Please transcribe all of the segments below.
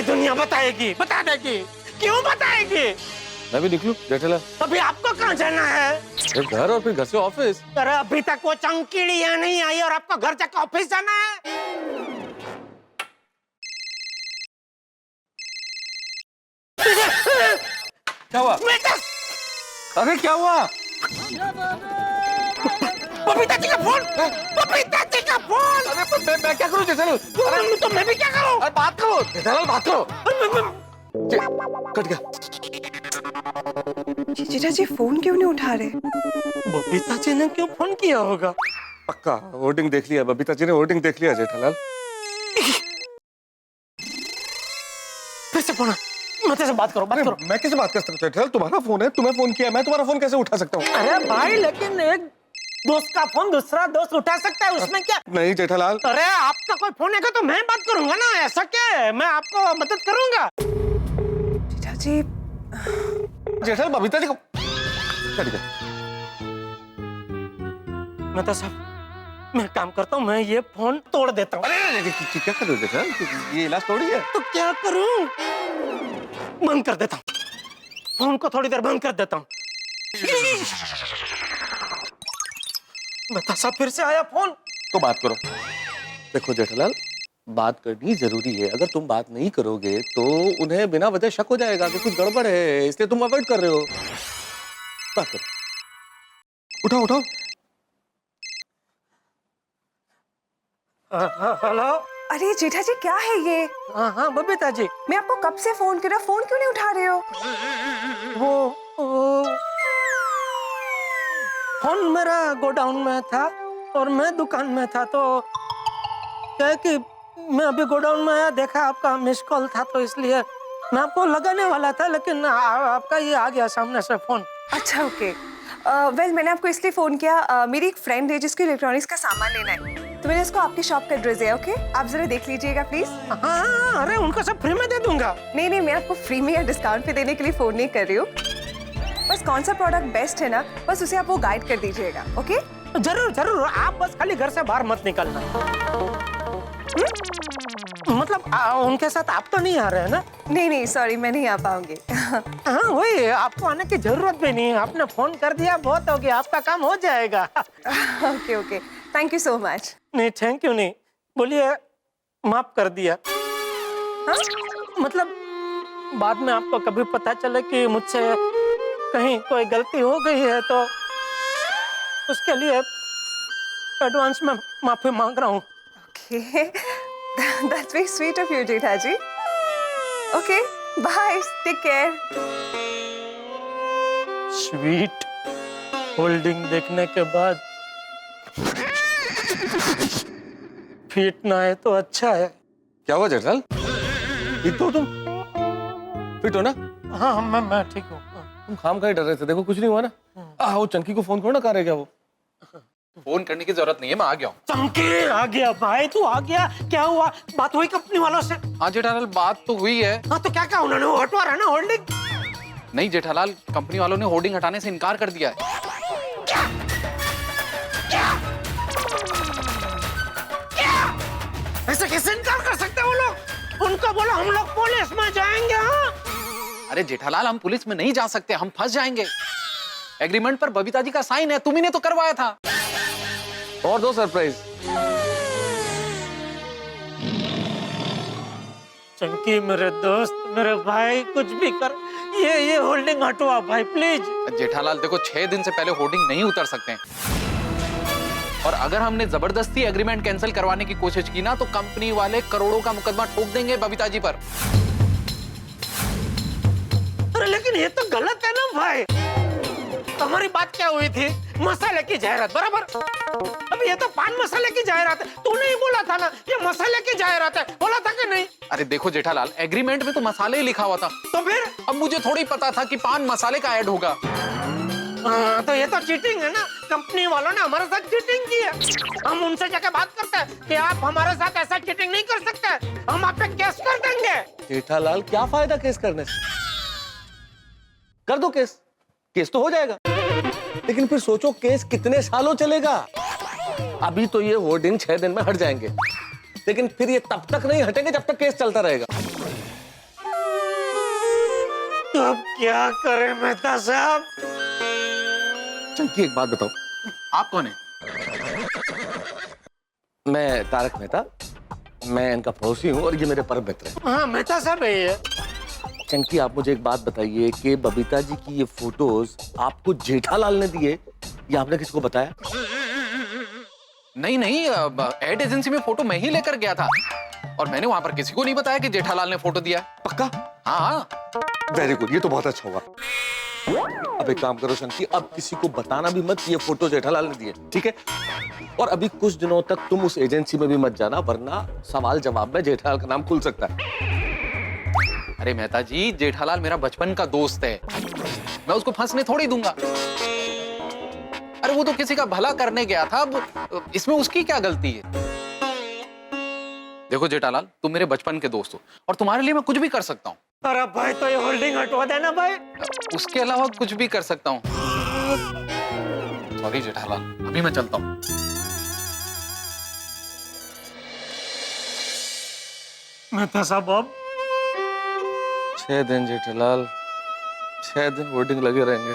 दुनिया बताएगी, बता देगी। क्यों बताएगी? मैं भी निकलूं जेठालाल? अभी आपको कहाँ जाना है? घर और फिर घर से ऑफिस। अरे अभी तक वो चंकीड़ी यहाँ नहीं आई और आपको घर जाकर ऑफिस जाना है? क्या हुआ? अरे क्या हुआ? बबीता जी का फोन! बबीता जी का फोन! अरे पर मैं क्या करूं जेठालाल? अरे तो मैं भी क्या करूं? अरे बात करो जेठालाल, बात करो। कट गया। जीजा जी फोन क्यों नहीं उठा रहे? बबीता जी ने क्यों फोन किया होगा? पक्का होर्डिंग देख लिया, बबीता जी ने होर्डिंग देख लिया जेठालाल। फिर से फोन, मैं तेरे से बात करो, बात करो। मैं कैसे बात कर सकता हूँ जेठालाल? तुम्हारा फोन है, तुम्हें फोन किया, मैं तुम्हारा फोन कैसे उठा सकता हूँ? अरे भाई लेकिन एक दोस्त का फोन दूसरा दोस्त उठा सकता है, उसमें क्या? नहीं जेठालाल। अरे आपका कोई फोन है तो मैं बात करूंगा ना, ऐसा क्या है? मैं आपको मदद करूंगा। जीजा जी जेठालाल बबीता जी को कट गया। मैं तो सब मैं काम करता हूँ, मैं ये फोन तोड़ देता हूँ। अरे क्या कर रहे हो जेठालाल? ये इलाज थोड़ी है। तो क्या करूं? बंद कर देता हूँ फोन को, थोड़ी देर बंद कर देता हूँ। बता साहब फिर से आया फोन। तो बात करो। देखो जेठालाल, बात करनी जरूरी है। अगर तुम बात नहीं करोगे तो उन्हें बिना वजह शक हो जाएगा कि कुछ गड़बड़ है, इसलिए तुम अवॉइड कर रहे हो। बात करो। उठाओ उठाओ। हेलो। अरे जेठा जी क्या है ये? हाँ हाँ बबीता जी। मैं आपको कब से फोन कर रहा, फोन क्यों नहीं उठा रहे हो? वो फोन मेरा गोडाउन में था और मैं दुकान में था, तो क्या है कि मैं अभी गोडाउन में आया, देखा आपका मिस कॉल था, तो इसलिए मैं आपको लगाने वाला था, लेकिन आपका ये आ गया सामने से फोन। अच्छा ओके। वेल मैंने आपको इसलिए फोन किया, मेरी एक फ्रेंड है जिसको इलेक्ट्रॉनिक्स का सामान लेना है, तो मैंने इसको आपकी शॉप का एड्रेस दिया। ओके आप जरा देख लीजिएगा प्लीज। हाँ अरे उनको सब फ्री में दे दूंगा। नहीं नहीं, मैं आपको फ्री में या डिस्काउंट पे देने के लिए फोन नहीं कर रही हूँ, बस कौन सा प्रोडक्ट बेस्ट है ना, बस उसे आप वो गाइड कर दीजिएगा। ओके जरूर जरूर, आप बस खाली घर से बाहर मत निकलना। मतलब उनके साथ आप तो नहीं आ रहे हैं ना? नहीं नहीं सॉरी, मैं नहीं आ पाऊंगी। हाँ वही, आपको आने की जरूरत भी नहीं है, आपने फोन कर दिया बहुत हो गया, आपका काम हो जाएगा। Okay okay, thank you so much. नहीं थैंक यू नहीं, बोलिए माफ कर दिया। हाँ? मतलब बाद में आपको कभी पता चले कि मुझसे कहीं कोई गलती हो गई है तो उसके लिए एडवांस में माफी मांग रहा हूँ। Okay, that's very sweet of you, Jetha ji. Okay, bye. Take care. Sweet holding देखने के बाद फिट ना है तो अच्छा है। क्या हुआ जेठालाल? ठीक तो तुम फिट हो ना? हाँ मैं ठीक हूँ। तुम खाम खा ही डर रहे थे, देखो कुछ नहीं हुआ ना। वो चंकी को फोन करो ना, कहाँ रह गया वो? फोन करने की जरूरत नहीं है, मैं आ गया हूँ। चंकी आ गया भाई, तू आ गया, क्या हुआ? बात हुई कंपनी वालों से? हाँ जेठालाल बात तो हुई है। हाँ तो क्या उन्होंने वो हटवा रहा ना होल्डिंग? नहीं जेठालाल, कंपनी वालों ने होर्डिंग हटाने से इनकार कर दिया है। ऐसे कैसे इनकार कर सकते हैं वो लोग? उनको बोलो हम लोग पुलिस में जाएंगे। हाँ अरे जेठालाल, हम पुलिस में नहीं जा सकते, हम फंस जाएंगे। एग्रीमेंट पर बबीता जी का साइन है, तुम्ही ने तो करवाया था। और दो सरप्राइज। चंकी मेरे दोस्त, मेरे भाई, कुछ भी कर, ये होल्डिंग हटवा भाई प्लीज। जेठालाल देखो, 6 दिन से पहले होर्डिंग नहीं उतर सकते हैं, और अगर हमने जबरदस्ती एग्रीमेंट कैंसिल करवाने की कोशिश की ना तो कंपनी वाले करोड़ों का मुकदमा ठोक देंगे बबीता जी पर। अरे लेकिन ये तो गलत है ना भाई। हमारी बात क्या हुई थी? मसाले की जायरात, बराबर? अब ये तो पान मसाले की जायरात है, तू नहीं बोला था ना ये मसाले की जायरात है, बोला था कि नहीं? अरे देखो जेठालाल, एग्रीमेंट में तो मसाले ही लिखा हुआ था, तो फिर अब मुझे थोड़ी पता था कि पान मसाले का ऐड होगा। तो ये तो चीटिंग है ना, कंपनी वालों ने हमारे साथ चीटिंग की है। हम उनसे जाके बात करते हैं कि आप हमारे साथ ऐसा चीटिंग नहीं कर सकते, हम आप पे केस कर देंगे। जेठालाल क्या फायदा केस करने से? कर दो केस, केस तो हो जाएगा, लेकिन फिर सोचो केस कितने सालों चलेगा। अभी तो ये होर्डिंग 6 दिन में हट जाएंगे, लेकिन फिर ये तब तक नहीं हटेंगे जब तक केस चलता रहेगा। अब क्या करें मेहता साहब? चंकी एक बात बताओ, आप कौन है? मैं तारक मेहता, मैं इनका पड़ोसी हूँ और ये मेरे परम मित्र हैं। हाँ मेहता साहब है ये। चंकी आप मुझे एक बात बताइए कि बबीता जी की ये फोटोज आपको जेठालाल ने दिए या आपने किसको बताया? नहीं नहीं, एड एजेंसी में फोटो मैं ही लेकर गया था और मैंने वहां पर किसी को नहीं बताया कि जेठालाल ने फोटो दिया। पक्का? हाँ हाँ। वेरी गुड, ये तो बहुत अच्छा हुआ। अब एक काम करो शंकी, अब किसी को बताना भी मत ये फोटो जेठालाल ने दिए, ठीक है? और अभी कुछ दिनों तक तुम उस एजेंसी में भी मत जाना, वरना सवाल जवाब में जेठालाल का नाम खुल सकता है। अरे मेहता जी, जेठालाल मेरा बचपन का दोस्त है, मैं उसको फंसने थोड़ी दूंगा। अरे वो तो किसी का भला करने गया था, अब इसमें उसकी क्या गलती है? देखो जेठालाल, तुम मेरे बचपन के दोस्त हो और तुम्हारे लिए मैं कुछ भी कर सकता हूँ। अरे भाई तो ये होल्डिंग हटवा देना भाई। उसके अलावा कुछ भी कर सकता हूँ। सॉरी जेठालाल, अभी मैं चलता हूँ। मेहता साहब अब 6 दिन जेठालाल, 6 दिन होर्डिंग लगे रहेंगे।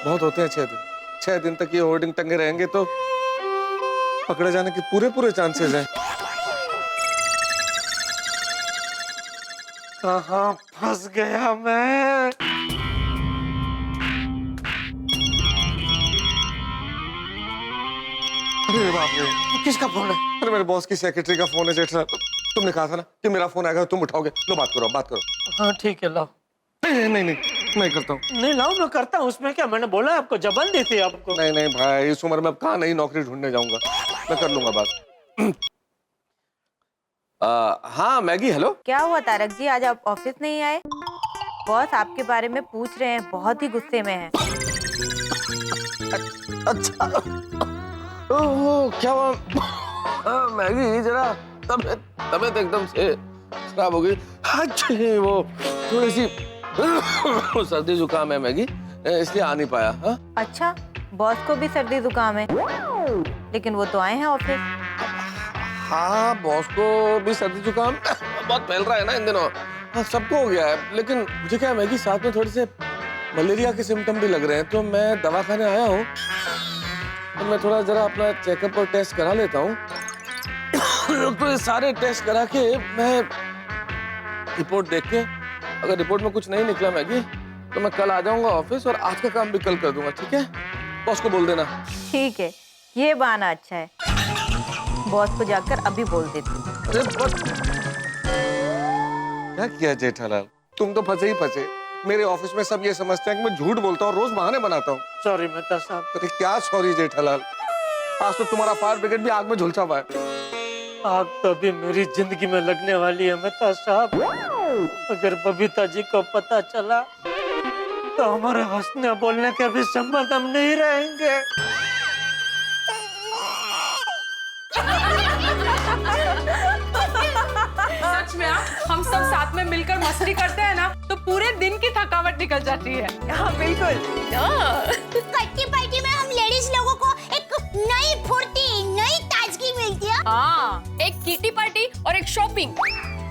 बहुत होते हैं 6 दिन। 6 दिन तक ये होर्डिंग टंगे रहेंगे तो पकड़े जाने के पूरे चांसेस हैं। कहाँ फंस गया मैं? अरे बाप रे, किसका फोन है? अरे मेरे बॉस की सेक्रेटरी का फोन है जेठालाल। तुमने कहा था ना कि मेरा फोन आएगा तुम उठाओगे। लो बात करो, बात करो। हाँ ठीक है लाओ। नहीं, मैं करता हूँ। नहीं लाओ, मैं करता हूँ। उसमें क्या, मैंने बोला आपको, जबन दी थी आपको। नहीं भाई, इस उम्र में अब कहाँ नई नौकरी ढूंढने जाऊंगा, मैं कर लूंगा बात। हाँ मैगी, हेलो। क्या हुआ तारक जी, आज आप ऑफिस नहीं आए? बॉस आपके बारे में पूछ रहे हैं, बहुत ही गुस्से में हैं। अच्छा, ओह क्या हुआ? मैगी जरा तबीयत एकदम से खराब हो गई। अच्छा वो थोड़ी सी सर्दी जुकाम है मैगी, इसलिए आ नहीं पाया। हाँ अच्छा, बॉस को भी सर्दी जुकाम है, लेकिन वो तो आए हैं ऑफिस। हाँ, बॉस को भी सर्दी जुकाम बहुत फैल रहा है ना इन दिनों। हाँ, सबको हो गया है, लेकिन मुझे क्या है मैगी, साथ में थोड़े से मलेरिया के सिम्टम भी लग रहे हैं, तो मैं दवाखाने आया हूँ, तो मैं थोड़ा जरा अपना चेकअप और टेस्ट करा लेता हूँ। तो ये सारे टेस्ट करा के मैं रिपोर्ट देख के, अगर रिपोर्ट में कुछ नहीं निकला मैगी, तो मैं कल आ जाऊंगा ऑफिस और आज का काम भी कल कर दूंगा, ठीक है? बॉस को बोल देना। ठीक है, ये बहाना अच्छा है, बॉस को जाकर अभी बोल देती हूँ। अरे क्या किया जेठालाल, तुम तो फंसे ही फंसे। मेरे ऑफिस में सब ये समझते हैं कि मैं झूठ बोलता हूँ, रोज बहाने बनाता हूँ। सॉरी मेहता साहब। अरे क्या सॉरी जेठालाल, आज तो तुम्हारा फायर ब्रिगेड भी आग में झुलसा हुआ है। आग तो अभी मेरी जिंदगी में लगने वाली है मेहता साहब। अगर बबीता जी को पता चला तो हमारे हंसने बोलने के भी संबंध हम नहीं रहेंगे। सच में हम सब साथ में मिलकर मस्ती करते हैं ना, तो पूरे दिन की थकावट निकल जाती है। हाँ बिल्कुल। किट्टी पार्टी में हम लेडीज लोगों को एक नई फुर्ती, नई ताजगी मिलती है। हाँ, एक किटी पार्टी और एक शॉपिंग,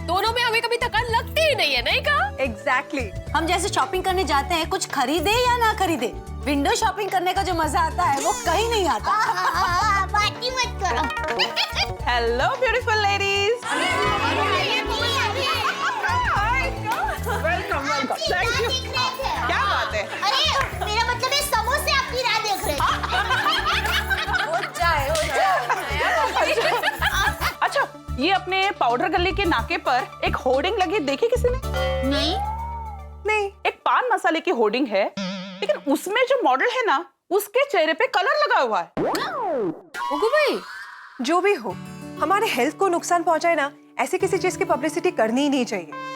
दोनों में हमें कभी थकान लगती ही नहीं है, नहीं कहा? एग्जैक्टली। हम जैसे शॉपिंग करने जाते हैं, कुछ खरीदे या ना खरीदे, विंडो शॉपिंग करने का जो मजा आता है वो कहीं नहीं आता। बात ही मत करो। Hello beautiful ladies. Welcome welcome. Thank you. क्या बात है? अरे मेरा मतलब है समोसे आपकी राह देख रहे थे। हो जाए। अच्छा, ये अपने पाउडर गली के नाके पर एक होर्डिंग लगी देखी किसी ने? नहीं नहीं। एक पान मसाले की होर्डिंग है, लेकिन उसमें जो मॉडल है ना, उसके चेहरे पे कलर लगा हुआ है। उगु भाई, जो भी हो, हमारे हेल्थ को नुकसान पहुंचाए ना, ऐसे किसी चीज की पब्लिसिटी करनी ही नहीं चाहिए।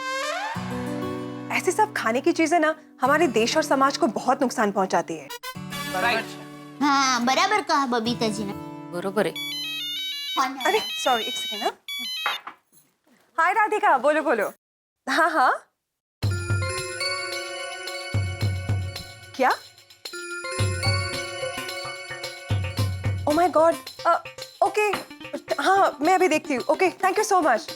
ऐसे सब खाने की चीजें ना हमारे देश और समाज को बहुत नुकसान पहुंचाती है। हाँ बराबर कहा बबीता जी ने। बरोबर है। अरे सॉरी, एक सेकेंड। ना हाय राधिका, बोलो बोलो। हाँ हाँ, क्या? Oh my God. ओके, हाँ मैं अभी देखती हूँ। Okay, thank you so much.